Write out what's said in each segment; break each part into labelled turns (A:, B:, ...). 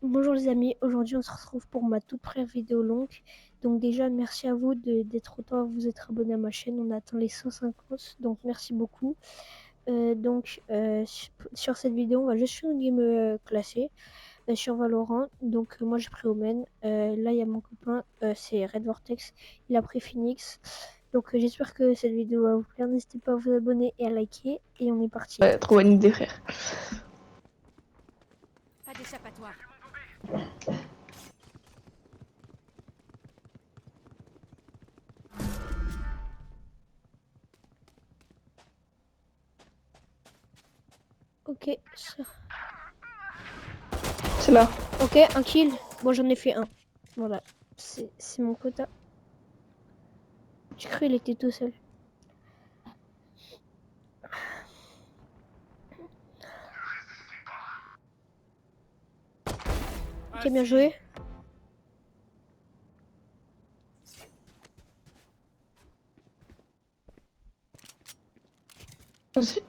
A: Bonjour les amis, aujourd'hui on se retrouve pour ma toute première vidéo longue. Donc déjà merci à vous d'être autant à vous être abonné à ma chaîne, on a atteint les 150, donc merci beaucoup. Sur cette vidéo on va juste faire une game classée sur Valorant. Donc moi j'ai pris Omen, là il y a mon copain, c'est Red Vortex, il a pris Phoenix. Donc j'espère que cette vidéo va vous plaire, n'hésitez pas à vous abonner et à liker et on est parti.
B: Ouais, trop bonne idée, frère.
C: Pas d'échappatoire.
A: Ok,
B: C'est là.
A: ok, un kill, bon j'en ai fait un, voilà, c'est mon quota. J'ai cru qu'il était tout seul. Ok, bien joué.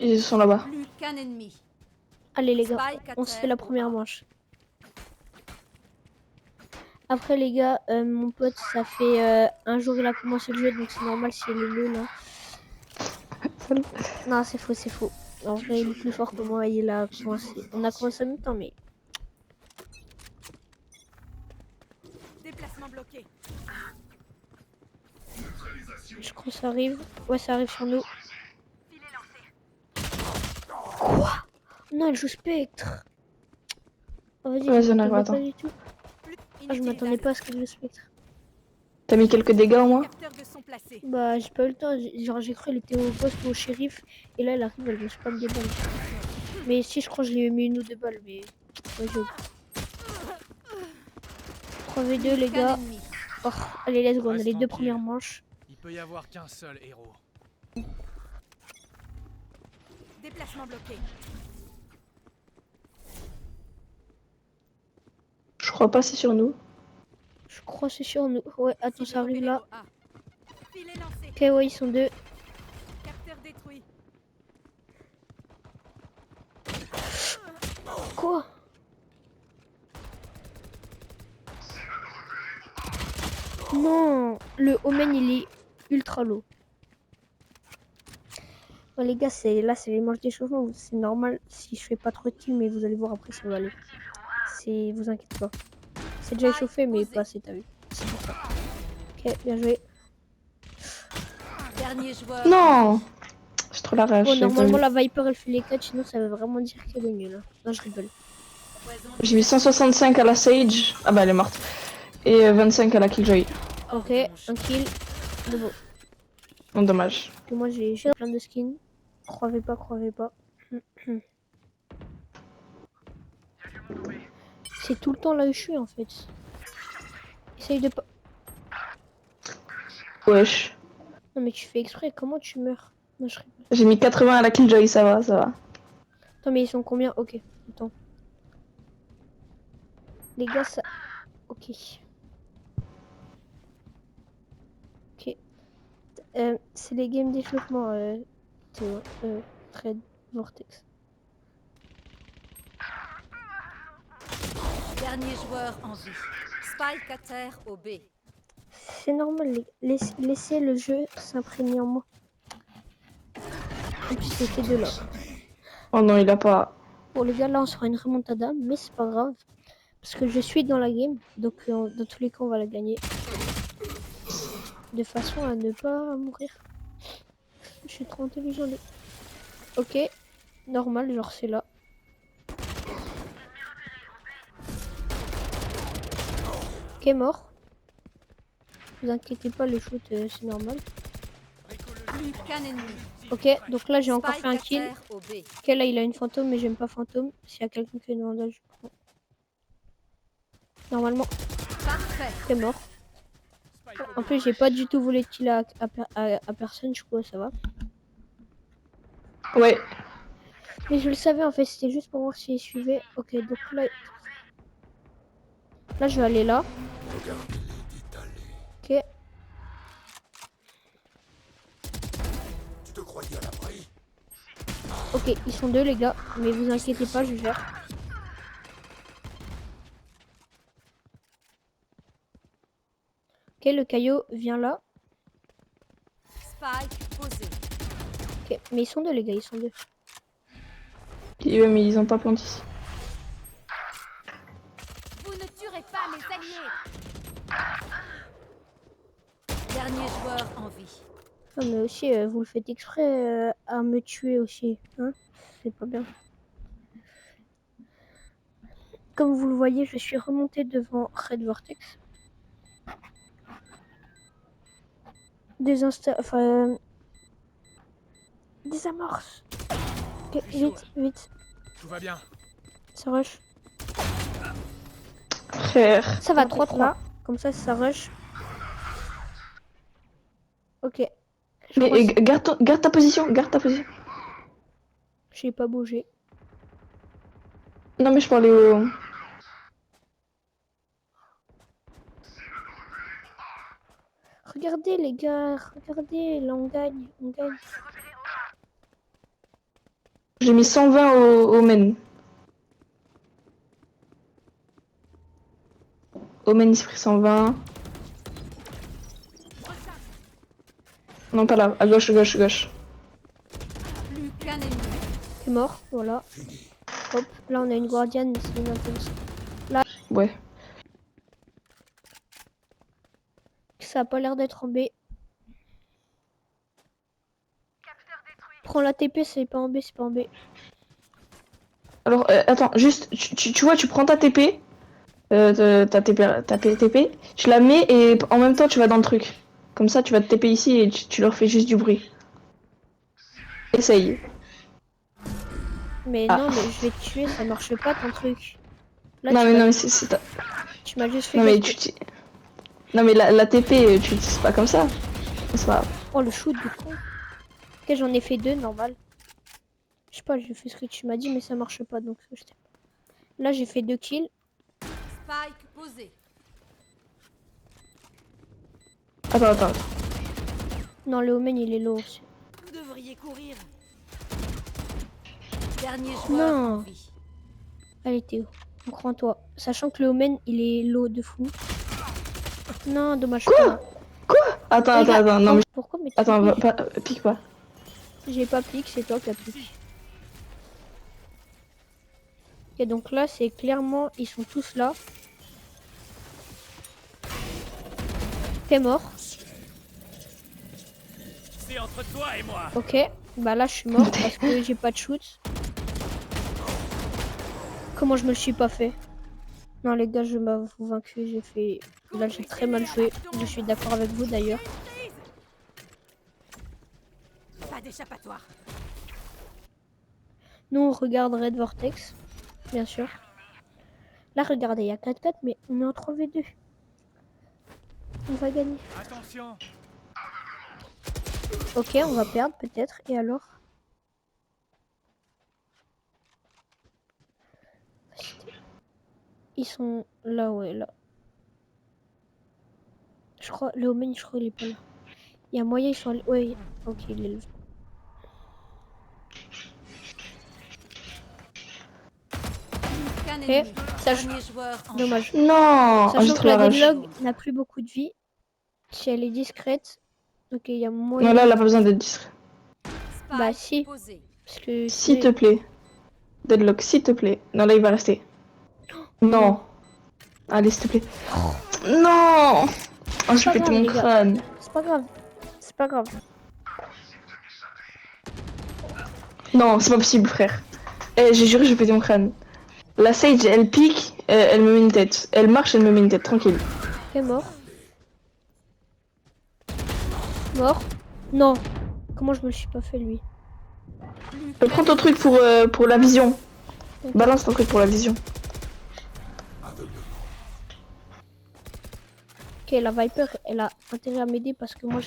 B: Ils sont là-bas.
C: Plus qu'un ennemi.
A: Allez les gars,
C: Spike à
A: on se fait
C: terre
A: la
C: au
A: première
C: A.
A: manche. Après les gars, mon pote, ça fait un jour il a commencé le jeu, donc c'est normal s'il est nul. Hein. Non, c'est faux, c'est faux. En vrai, il est plus fort que moi, il a commencé. On a commencé en même temps, mais...
C: Déplacement bloqué.
A: Je crois que ça arrive. Ouais, ça arrive sur nous. Quoi? Non, elle joue Spectre. Oh, vas-y, je
B: Vas-y, on arrive,
A: m'attendais pas
B: attends.
A: du tout.
C: Plus
A: Ah, je m'attendais
C: inutilisable.
A: pas à ce qu'elle joue Spectre.
B: T'as mis quelques dégâts au moins?
C: Capteur de son placé.
A: Bah, j'ai pas eu le temps. Genre, j'ai cru qu'elle était au poste ou au shérif. Et là, elle arrive, elle me spam des balles. Mais si, je crois que je lui ai mis une ou deux balles, mais... Ouais, j'ai 3v2 les
C: Qu'un
A: gars.
C: ennemi.
A: Oh, allez, let's go, on a
D: Reste
A: les deux
D: tranquille.
A: premières manches.
D: Il peut y avoir qu'un seul héros.
C: Déplacement bloqué.
B: Je crois pas, c'est sur nous.
A: Je crois que c'est sur nous. Ouais, attends,
C: Cible
A: ça arrive
C: repérée
A: là.
C: au A. Filet lancé.
A: Ok, ouais, ils sont deux.
C: Capteur détruit.
A: Quoi? Non, le Omen, il est ultra low. Bon, les gars, là, c'est les manches d'échauffement. C'est normal si je fais pas trop de kills, mais vous allez voir après, ça va aller. Vous inquiétez pas. C'est déjà échauffé, mais pas assez, t'as vu. C'est pour ça. Ok, bien joué.
C: Dernier joueur.
B: Non! J'ai trop la rage.
A: Bon,
B: j'ai pas
A: normalement,
B: vu.
A: la Viper, elle fait les 4, sinon ça veut vraiment dire qu'elle est nulle. Hein. Non, je rigole.
C: Poison
B: J'ai mis 165 à la Sage. Ah bah elle est morte. Et 25 à la Killjoy.
A: Ok, un kill. De bon.
B: Non, dommage.
A: Que moi, j'ai plein de skins. Croyez pas, croyez pas. C'est tout le temps là où je suis, en fait. Essaye de pas...
B: Wesh.
A: Non, mais tu fais exprès. Comment tu meurs? Non, je rigole.
B: J'ai mis 80 à la Killjoy, ça va, ça va.
A: Attends, mais ils sont combien? Ok, attends. Les gars, ça... Ok. Ok. C'est les games d'échauffement, Théo. Red Vortex.
C: Dernier joueur en vie. Spike à terre au B.
A: C'est normal, laissez le jeu s'imprégner en moi. En plus, c'était de là.
B: Oh non, il a pas.
A: Bon, les gars, là, on sera une remontada, mais c'est pas grave. Parce que je suis dans la game, donc dans tous les cas, on va la gagner. De façon à ne pas mourir. Je suis trop intelligent. Ok, normal, genre c'est là. Ok, mort. Vous inquiétez pas, le shoot, c'est normal.
C: Plus qu'un ennemi.
A: Ok, donc là, j'ai encore
C: Spike
A: fait un
C: à
A: kill.
C: terre au B.
A: Ok, là, il a une fantôme, mais j'aime pas fantôme. S'il y a quelqu'un qui a une bandage, je prends. Normalement,
C: Parfait.
A: c'est mort. En plus, j'ai pas du tout volé de kill à personne, je crois, ça va.
B: Ouais.
A: Mais je le savais, en fait, c'était juste pour voir s'il suivait. Ok, donc là, je vais aller là. Ok. Ok, ils sont deux, les gars. Mais vous inquiétez pas, je gère. le caillot vient là.
C: Spike posé.
A: Ok, mais ils sont deux les gars, ils sont deux.
B: Ouais, mais ils ont pas planté ici.
C: Vous ne tuerez pas mes alliés. Dernier joueur en vie.
A: Ah, mais aussi, vous le faites exprès à me tuer aussi, hein? C'est pas bien. Comme vous le voyez, je suis remonté devant Red Vortex. Désamorce. Ok,
D: Je suis chaud,
A: vite, vite.
D: Tout va bien.
A: Ça rush.
B: Frère.
A: Ça va 3-3. Comme ça rush. Ok. Je
B: Mais
A: crois que
B: garde ta position, garde ta position.
A: j'ai pas bougé.
B: Non mais je parlais au...
A: Regardez les gars, regardez, là on gagne, on gagne.
B: J'ai mis 120 au main. Au main, il s'est pris 120. Non, pas là, à gauche, gauche, gauche.
C: Plus qu'un ennemi.
A: C'est mort, voilà. Hop, là on a une guardiane, c'est une intense.
B: Ouais.
A: Ça a pas l'air d'être en B. Prends la TP, c'est pas en B, c'est pas en B.
B: Alors, attends, juste, tu vois, tu prends ta TP, ta TP, tu la mets et en même temps tu vas dans le truc. Comme ça, tu vas te TP ici et tu leur fais juste du bruit. Essaye.
A: Mais
B: Ah.
A: non, mais je vais te tuer, ça marche pas ton truc. Là,
B: Non
A: tu
B: mais
A: m'as-
B: non mais c'est
A: tu m'as juste fait
B: non mais
A: quelques-
B: non mais la TP, tu c'est pas comme ça. C'est pas.
A: Oh, le shoot du con. Ok, j'en ai fait deux, normal. Je sais pas, j'ai fait ce que tu m'as dit, mais ça marche pas, donc je t'ai- Là, j'ai fait 2 kills.
C: Spike posé.
B: Attends.
A: Non, le Omen, il est low aussi.
C: Vous devriez courir. Dernier joueur en
A: Non.
C: vie.
A: Allez, Théo, on croit en toi. Sachant que le Omen, il est low de fou. Non, dommage.
B: Quoi? Attends,
A: Les gars,
B: non mais
A: pourquoi mais
B: attends, pique pas.
A: J'ai pas pique, c'est toi qui as pique. Ok, donc là, c'est clairement, ils sont tous là. T'es mort.
D: C'est entre toi et moi.
A: Ok, bah là, je suis mort parce que j'ai pas de shoot. Comment je me le suis pas fait? Non, les gars, je m'avoue vaincu. J'ai fait. Là, j'ai très mal joué. Je suis d'accord avec vous d'ailleurs.
C: Pas d'échappatoire.
A: Nous, on regarde Red Vortex, bien sûr. Là, regardez, il y a 4-4, mais on est en 3v2. On va gagner.
D: Attention.
A: Ok, on va perdre peut-être. Et alors? Ils sont là, ouais, là. Je crois, le Omen, je crois, il est pas là. Il y a moyen, ils sont allés. Ouais, ok, il est levé.
C: Plus qu'un
A: Ok,
C: ennemi.
A: ça,
C: Dernier joueur en vie.
A: dommage.
B: Non, j'ai
A: Sachant
B: trop
A: que la
B: la rage.
A: Deadlog n'a plus beaucoup de vie. Si elle est discrète, ok, il y a moyen.
B: Non là, elle a pas besoin d'être discret.
C: Spike
A: Bah, si.
C: posé.
A: Parce que.
B: S'il te plaît. Deadlock, s'il te plaît. Non là, il va rester. Non. Allez, s'il te plaît. Non. Oh, je
A: pas
B: pété
A: grave,
B: mon
A: les gars.
B: crâne.
A: C'est pas grave. C'est pas grave.
B: Non, c'est pas possible, frère. Eh, j'ai juré, je vais péter mon crâne. La Sage, elle pique, elle me met une tête. Elle marche, elle me met une tête, tranquille.
A: Ok, mort. Mort. Non. Comment je me le suis pas fait, lui?
B: Prends ton truc pour la vision. Balance ton truc pour la vision.
A: Ok, la Viper, elle a intérêt à m'aider parce que moi, je...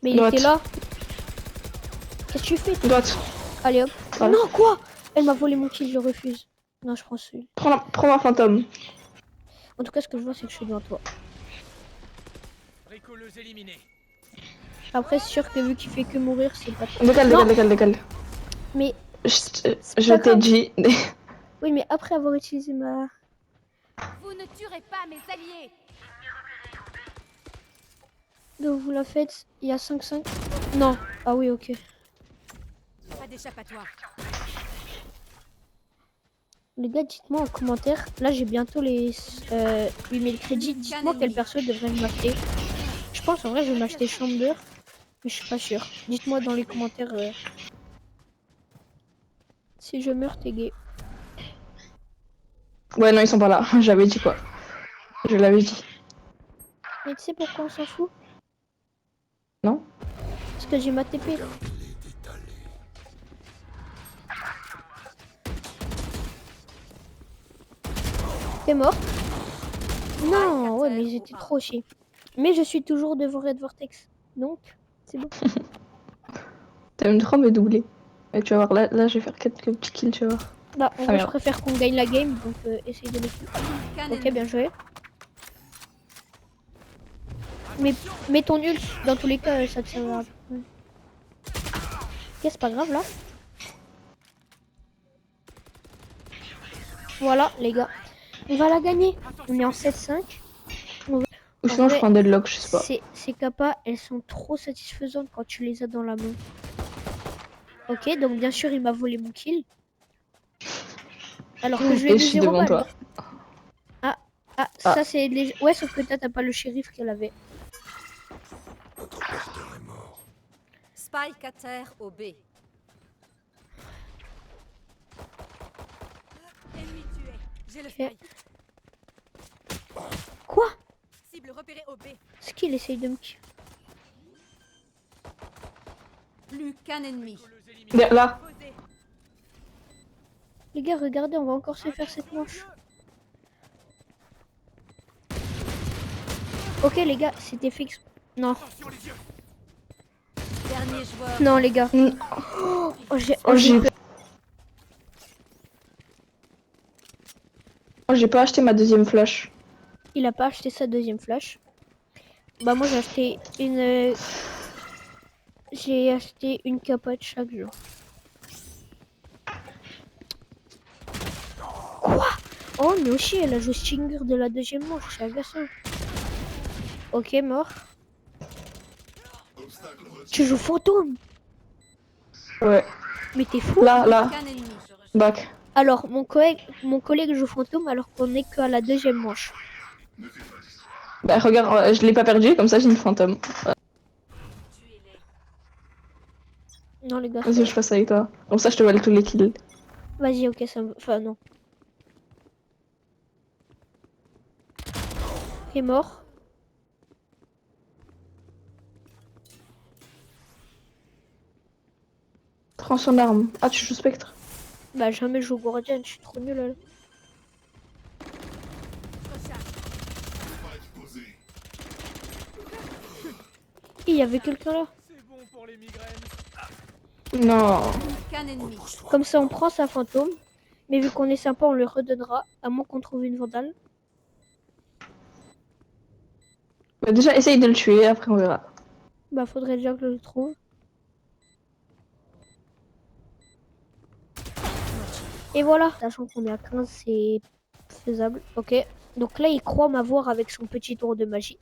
A: Mais il
B: Droite.
A: était là. Qu'est-ce que tu fais?
B: Droite.
A: Allez, hop.
B: Voilà.
A: Non, quoi? Elle m'a volé mon kill, je refuse. Non, je prends celui.
B: Prends ma fantôme.
A: En tout cas, ce que je vois, c'est que je suis devant toi.
D: Bricoleuse éliminée.
A: Après, c'est sûr que vu qu'il fait que mourir, c'est pas...
B: Décale.
A: Mais,
B: Je
A: pas
B: t'ai
A: grave.
B: dit.
A: oui, mais après avoir utilisé ma...
C: Vous Vous ne tuerez pas mes alliés.
A: Donc vous la faites, il y a 5-5. Non. Ah oui, ok.
C: Pas d'échappatoire.
A: Les gars, dites-moi en commentaire. Là, j'ai bientôt les 8000 crédits. Dites-moi quel perso devrait m'acheter. Je pense en vrai, je vais m'acheter Chamber. Mais je suis pas sûr. Dites-moi dans les commentaires si je meurs, t'es gay.
B: Ouais, non, ils sont pas là. J'avais dit quoi. Je l'avais dit.
A: Mais tu sais pourquoi on s'en fout?
B: Non?
A: Parce que j'ai ma TP. T'es mort? Non, ouais, mais ils étaient trop chiés. Mais je suis toujours devant Red Vortex. Donc, c'est bon.
B: T'aimes trop me doubler. Et tu vas voir, là, je vais faire quelques petits kills, tu vas voir.
A: Bah, en vrai, je
B: merde.
A: préfère qu'on gagne la game. Donc, essaye de les kill. Ok, bien joué. Mais ton nul, dans tous les cas, ça te servira. Ouais. Ok, c'est pas grave là. Voilà, les gars. On va la gagner. On est en 7-5.
B: Ou
A: En
B: sinon, je
A: vrai,
B: prends un deadlock, je sais pas.
A: Ces capas, elles sont trop satisfaisantes quand tu les as dans la main. Ok, donc bien sûr, il m'a volé mon kill. Alors que je lui ai
B: Et
A: mis
B: je suis
A: 0
B: devant
A: balles.
B: toi.
A: Ah,
B: Ah.
A: ça c'est les... Ouais, sauf que t'as pas le shérif qu'elle avait.
C: Spike à terre au B. Ennemi tué. J'ai le
A: Ok.
C: spike.
A: Quoi?
C: Cible repérée au B.
A: C'est qu'il essaye de me kill?
C: Plus qu'un ennemi.
B: Là.
C: Posé.
A: Les gars, regardez, on va encore se faire cette manche. Ok, les gars, c'était fixe. Non,
C: Dernier joueur.
A: non, les gars.
B: Mm.
A: Oh, j'ai
B: Oh, j'ai
A: peur.
B: pas acheté ma deuxième flash.
A: Il a pas acheté sa deuxième flash. Bah, moi, j'ai acheté une. J'ai acheté une capote chaque jour. Quoi? Oh, mais aussi, elle a joué Stinger de la deuxième manche. C'est agaçant. Ok, mort. Tu joues fantôme?
B: Ouais.
A: Mais t'es fou?
B: Là.
C: Qu'un ennemi.
B: Back.
A: Alors, mon collègue joue fantôme alors qu'on est qu'à la deuxième manche.
B: Bah, regarde, je l'ai pas perdu, comme ça j'ai une fantôme.
A: Non, les gars.
B: Vas-y, je passe avec toi. Comme ça, je te vole tous les kills.
A: Vas-y, ok, ça me. Enfin, non. Il est mort.
B: Prends son arme. Ah, tu joues Spectre.
A: Bah, jamais je joue Guardian, je suis trop nul là. Il y avait quelqu'un là.
D: C'est bon pour les migraines.
B: Non.
C: Qu'un ennemi.
A: Comme ça, on prend sa fantôme. Mais vu qu'on est sympa, on le redonnera. À moins qu'on trouve une vandale.
B: Bah, déjà, essaye de le tuer, après on verra.
A: Bah, faudrait déjà que je le trouve. Et voilà. Sachant qu'on est à 15, c'est faisable. Ok. Donc là, il croit m'avoir avec son petit tour de magie.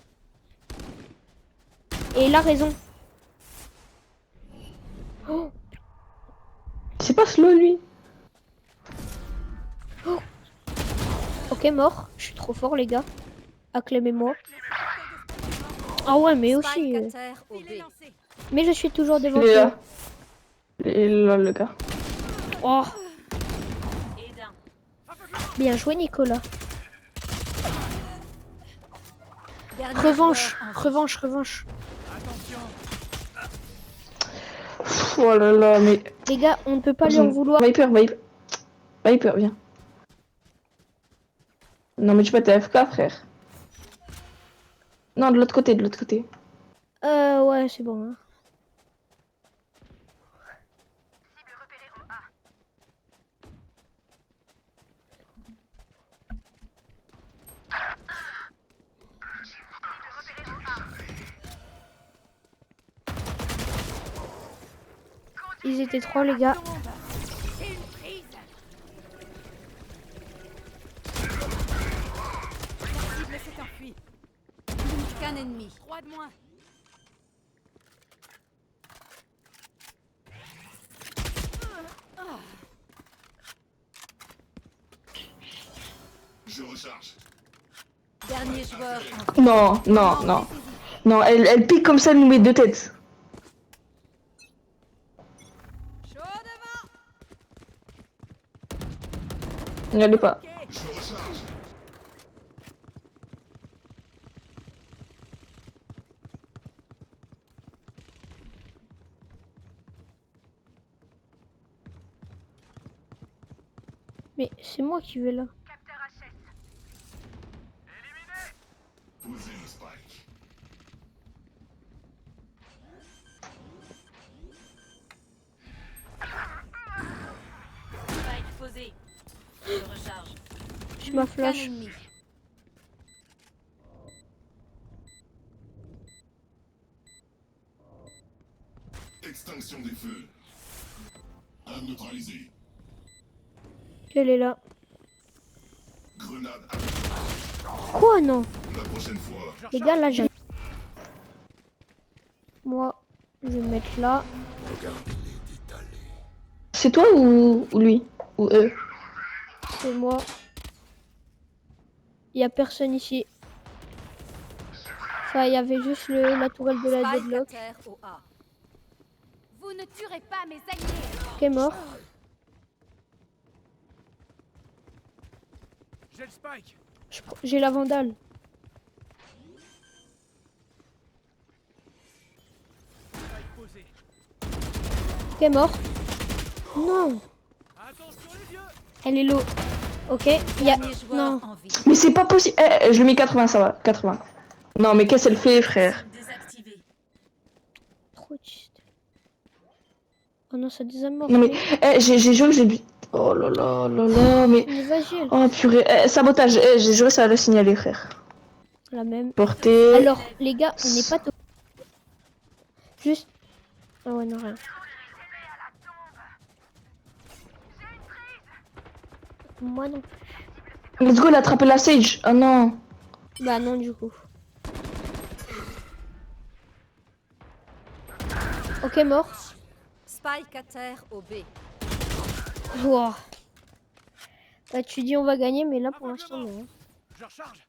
A: Et il a raison. Oh,
B: C'est pas slow, lui.
A: ok, mort. Je suis trop fort, les gars. Acclamez-moi. Ah ouais, mais aussi.
C: Spike à terre au B.
A: Mais je suis toujours devant
B: Il est
A: toi.
B: là. Il est là, le gars.
A: Oh, bien joué, Nicolas.
C: Dernier
A: Revanche,
C: joueur en
A: revanche, revanche.
D: Attention.
B: Pff, oh là là, mais...
A: Les gars, on ne peut pas lui en vouloir.
B: Viper, viens. Non, mais tu peux être AFK, frère. Non, de l'autre côté, de l'autre côté.
A: Ouais, c'est bon. Hein. Ils étaient trois, les gars.
C: qu'un ennemi. 3 de moins.
E: Je recharge.
C: Dernier joueur en vie.
B: Non, non, non. Non, elle pique comme ça, elle nous met deux têtes.
C: Chaud devant.
B: Regardez pas.
E: Je recharge.
A: Mais c'est moi qui vais là.
E: Posez le spike.
C: Spike posé. Je recharge.
A: Je ma
C: Qu'un
A: flash.
C: ennemi.
E: Extinction des feux. Un neutralisé.
A: Elle est là.
E: Grenade.
A: Quoi, non?
E: La prochaine fois.
A: Les gars, là, j'ai... Moi, je vais me mettre là.
B: C'est toi ou lui? Ou eux?
A: C'est moi. Il y a personne ici. Enfin, il y avait juste la tourelle de la
C: Spike à
A: deadlock
C: terre au A. Vous ne tuerez pas mes alliés.
A: qui est mort.
D: J'ai le spike.
A: J'ai la vandale.
D: Spike posé.
A: Qui est mort. Non,
D: Attention les yeux.
A: elle est low. Ok, il y a...
C: Dernier joueur
A: Non,
C: en vie.
B: Mais c'est pas possible. Je lui mets 80, ça va. 80. Non, mais qu'est-ce qu'elle fait, frère?
C: Désactivé.
A: trop triste. Oh non, ça désamorce.
B: Non, mais j'ai joué que j'ai... Oh là là là là, mais...
A: Mais vas-y, elle
B: Oh purée. Sabotage. J'ai joué, ça va le signaler, frère.
A: la même.
B: Portée.
A: Alors, les gars, on n'est pas... Juste... Ah ouais, non, rien. Moi non.
B: Let's go, il a attrapé la Sage. Oh non.
A: Bah non, du coup. Ok, mort.
C: Spike à terre au B.
A: Wow. Bah, tu dis on va gagner, mais là, pour l'instant, non.
D: Je recharge.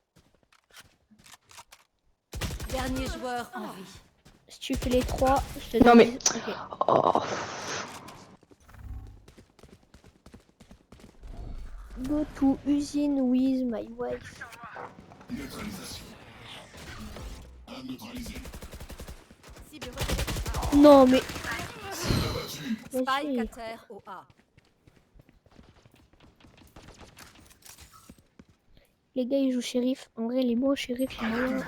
C: Dernier joueur en vie.
A: Si tu fais les 3, je te
B: Non,
A: donne...
B: mais-
A: Ok.
B: Oh.
A: Go to usine with my wife.
E: Neutralisation. Un neutralisé.
C: Cible repérée.
A: Non, mais...
C: Spike à
A: Vas-y.
C: terre au A.
A: Les gars, ils jouent shérif. En vrai, les mots shérif, c'est moyen.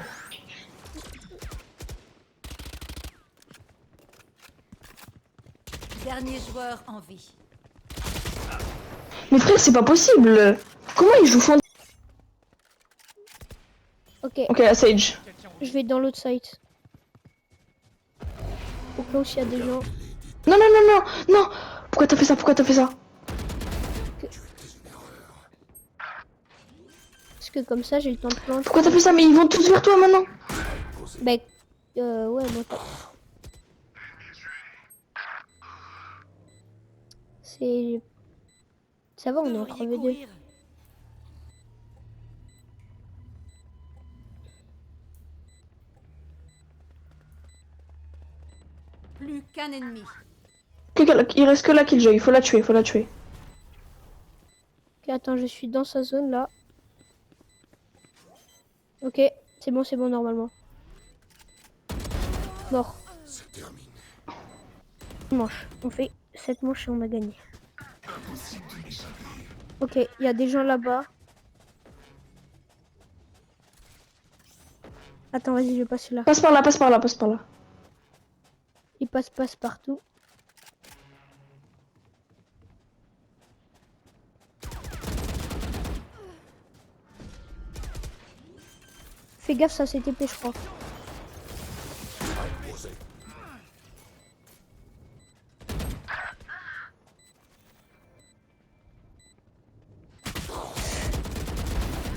C: Dernier joueur en vie.
B: Mais frère, c'est pas possible. Comment il joue fond?
A: Ok,
B: Ok, la Sage.
D: Quelqu'un au
A: je vais dans l'autre site. Au cas où s'il y a des gens...
B: Non, non, non, non, non. Pourquoi t'as fait ça? Pourquoi t'as fait ça?
A: Parce que comme ça, j'ai le temps de planter.
B: Pourquoi t'as fait ça? Mais ils vont tous vers toi maintenant.
A: Bah, ouais, moi... C'est... Ça va, on est en 3v2.
C: Plus qu'un ennemi.
B: Il reste que la Killjoy. Il faut la tuer, il faut la tuer.
A: Ok, attends, je suis dans sa zone, là. Ok, c'est bon, normalement. Mort. Manche. On fait 7 manches et on a gagné. Ok, il y a des gens là-bas. Attends, vas-y, je passe là.
B: Passe par là, passe par là, passe par là.
A: Il passe partout. Fais gaffe, ça c'est TP, je crois.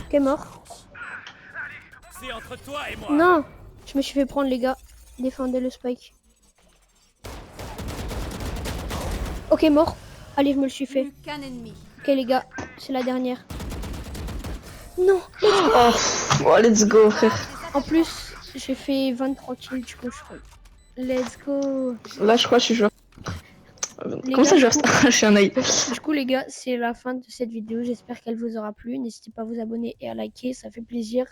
A: Ok, mort.
D: C'est entre toi et moi.
A: Non, Je me suis fait prendre, les gars. Défendez le spike. Ok, mort. Allez, je me le suis fait.
C: Plus qu'un ennemi.
A: Ok, les gars, c'est la dernière. Non.
B: Oh, oh, let's go, frère.
A: En plus, j'ai fait 23 kills, du coup, je crois. Let's go.
B: Là, je crois que je suis joueur.
A: Les
B: Comment
A: gars,
B: ça,
A: du
B: joueur
A: coup-
B: star? Je suis un aïe.
A: Du coup, les gars, c'est la fin de cette vidéo. J'espère qu'elle vous aura plu. N'hésitez pas à vous abonner et à liker, ça fait plaisir.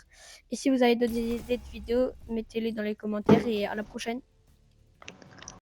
A: Et si vous avez d'autres idées de vidéos, mettez-les dans les commentaires et à la prochaine.